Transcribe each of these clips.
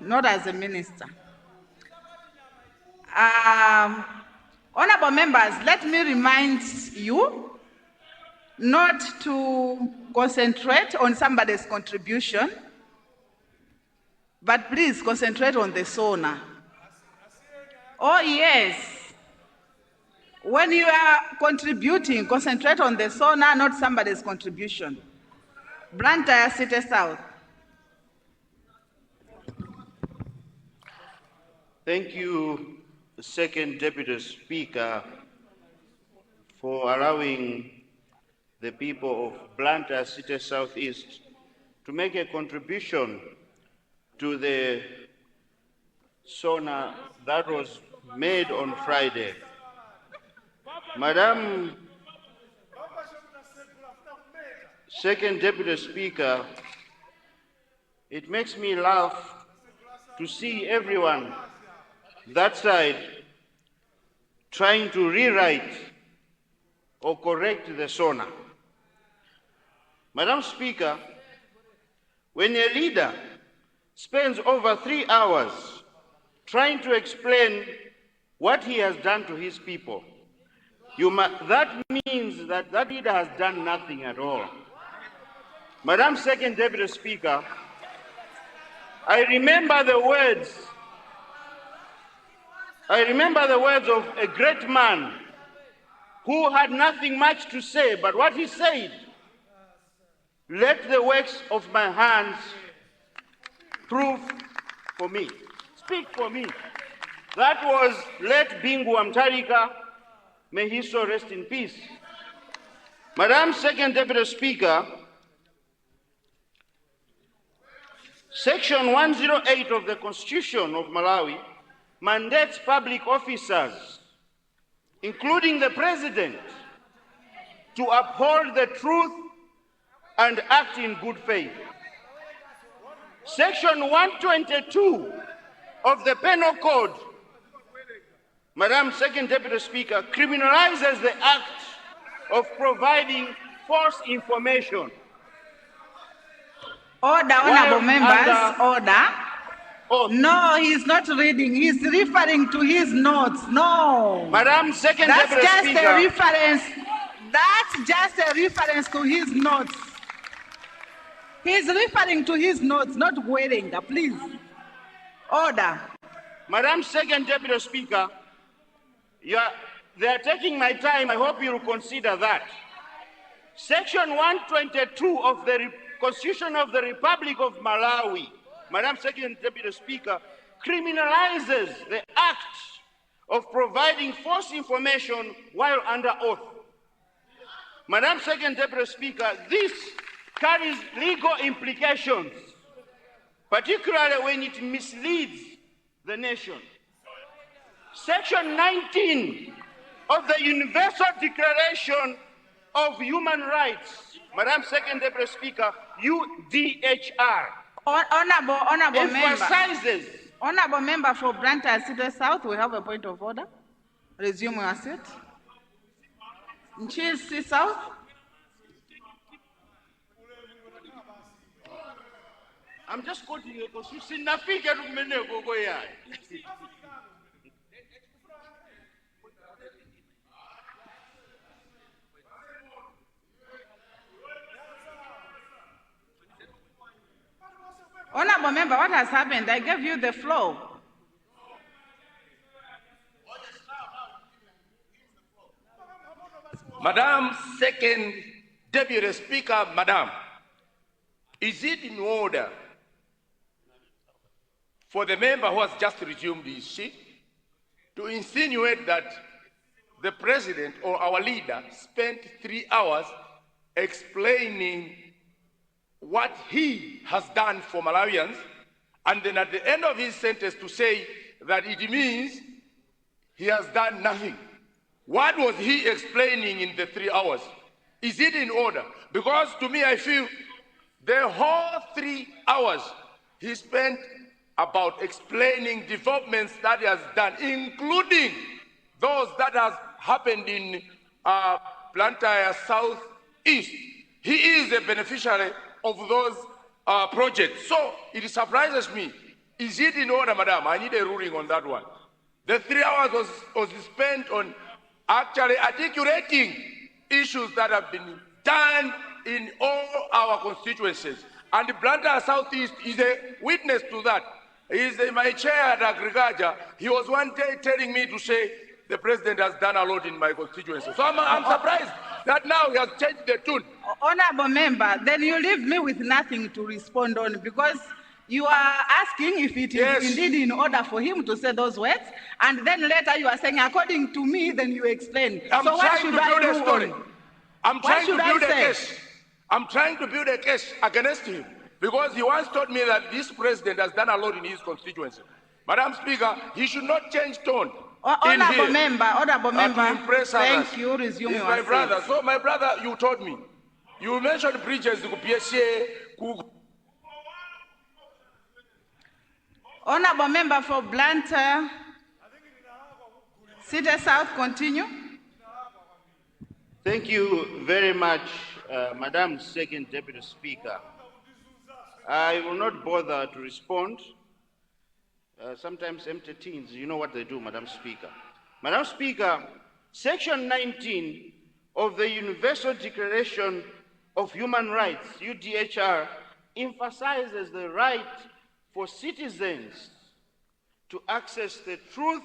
not as a minister. Honorable members, let me remind you not to concentrate on somebody's contribution, but please concentrate on the Sona. Oh yes, when you are contributing, concentrate on the Sona, not somebody's contribution. Blantyre City South. Thank you, Second Deputy Speaker, for allowing the people of Blantyre City Southeast to make a contribution to the Sona that was made on Friday. Madam Second Deputy Speaker, it makes me laugh to see everyone that side trying to rewrite or correct the Sona. Madam Speaker, when a leader spends over 3 hours trying to explain what he has done to his people, that means that that leader has done nothing at all. Madam Second Deputy Speaker, I remember the words of a great man who had nothing much to say, but what he said, let the works of my hands prove for me, speak for me. That was late Bingu Amtarika, may he so rest in peace. Madam Second Deputy Speaker, Section 108 of the Constitution of Malawi mandates public officers, including the President, to uphold the truth and act in good faith. Section 122 of the Penal Code, Madam Second Deputy Speaker, criminalizes the act of providing false information. Order, honorable members, order. Oh. No, he's not reading. He's referring to his notes. No. Madam Second Deputy Speaker. That's just a reference. That's just a reference to his notes. He's referring to his notes, not Weringa, please. Order. Madam Second Deputy Speaker, they are taking my time. I hope you will consider that. Section 122 of the Constitution of the Republic of Malawi, Madam Second Deputy Speaker, criminalizes the act of providing false information while under oath. Madam Second Deputy Speaker, this carries legal implications, particularly when it misleads the nation. Section 19 of the Universal Declaration of Human Rights, Madam Second Deputy Speaker, UDHR, Honorable emphasizes. Honorable member for Blantyre City South, we have a point of order. Resume your seat. City South. I'm just quoting the Constitution. Honorable member, what has happened? I gave you the floor. Madam Second Deputy Speaker, Madam, is it in order for the member who has just resumed his seat to insinuate that the President or our leader spent 3 hours explaining what he has done for Malawians, and then at the end of his sentence to say that it means he has done nothing? What was he explaining in the 3 hours? Is it in order? Because to me, I feel the whole 3 hours he spent about explaining developments that he has done, including those that has happened in Blantyre Southeast. He is a beneficiary of those projects. So it surprises me Is it in order, madam? I need a ruling on that one. The 3 hours was spent on actually articulating issues that have been done in all our constituencies. And Blantyre Southeast is a witness to that. He's my chair at agriculture. He was one day telling me to say, the president has done a lot in my constituency. So I'm surprised that now he has changed the tune. Honorable member, then you leave me with nothing to respond on, because you are asking if it is indeed in order for him to say those words, and then later you are saying, according to me, then you explain. So what should I do on? I'm trying to build a case. I'm trying to build a case against him, because he once told me that this president has done a lot in his constituency. Madam Speaker, he should not change tone. Honorable member, thank you. Resume your my brother. So my brother, you told me. You mentioned bridges. Honorable member for Blantyre, City South, continue. Thank you very much, Madam Second Deputy Speaker. I will not bother to respond. Sometimes empty teens, you know what they do, Madam Speaker. Madam Speaker, Section 19 of the Universal Declaration of Human Rights, UDHR, emphasizes the right for citizens to access the truth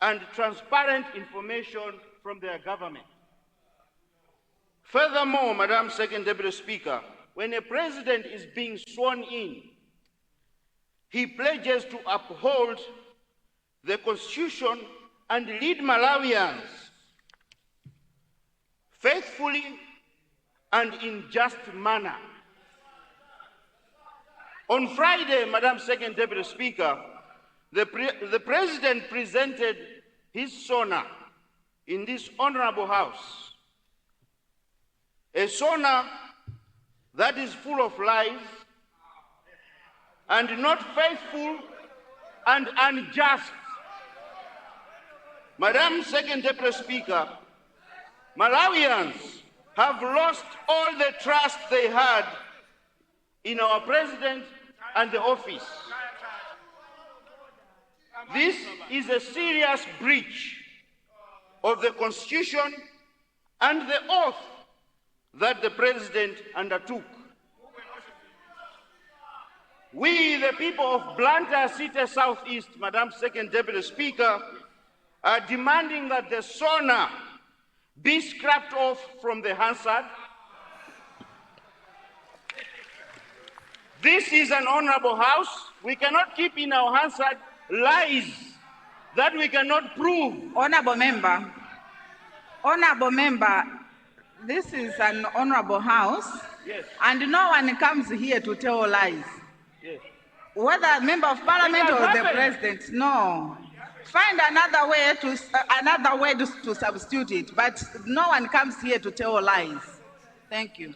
and transparent information from their government. Furthermore, Madam Second Deputy Speaker, when a president is being sworn in, he pledges to uphold the Constitution and lead Malawians faithfully and in just manner. On Friday, Madam Second Deputy Speaker, the President presented his Sona in this honorable house. A Sona that is full of lies and not faithful and unjust. Madam Second Deputy Speaker, Malawians have lost all the trust they had in our President and the office. This is a serious breach of the Constitution and the oath that the President undertook. We, the people of Blantyre City Southeast, Madam Second Deputy Speaker, are demanding that the Sona be scrapped off from the Hansard. This is an honorable house. We cannot keep in our Hansard lies that we cannot prove. Honorable member, this is an honorable house, yes, and no one comes here to tell lies. Yes. Whether a member of parliament or the president, no. Find another way to substitute it, but no one comes here to tell lies. Thank you.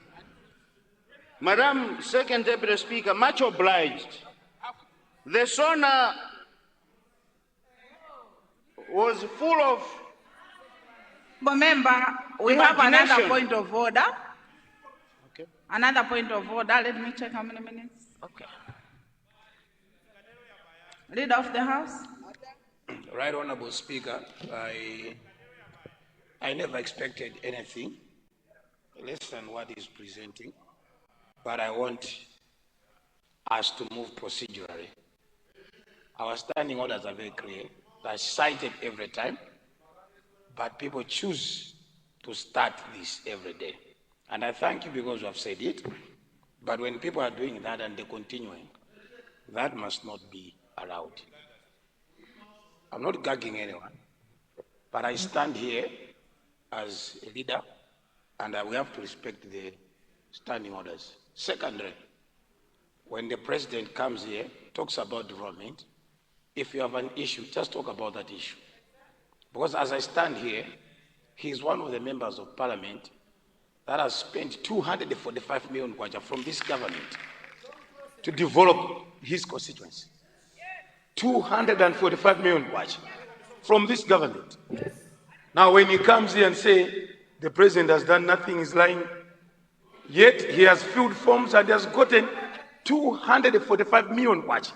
Madam Second Deputy Speaker, much obliged. The Sona was full of member, we have another point of order. Okay. Another point of order. Let me check how many minutes. Okay. Leader of the House. Right Honorable Speaker, I never expected anything less than what he's presenting, but I want us to move procedurally. Our standing orders are very clear. They're cited every time, but people choose to start this every day. And I thank you because you have said it, but when people are doing that and they're continuing, that must not be allowed. I'm not gagging anyone, but I stand here as a leader, and we have to respect the standing orders. Secondly, when the president comes here, talks about development, if you have an issue, just talk about that issue. Because as I stand here, he's one of the members of parliament that has spent 245 million kwacha from this government to develop his constituency. 245 million kwacha from this government. Now when he comes here and say the president has done nothing, he's lying, yet he has filled forms and he has gotten 245 million kwacha.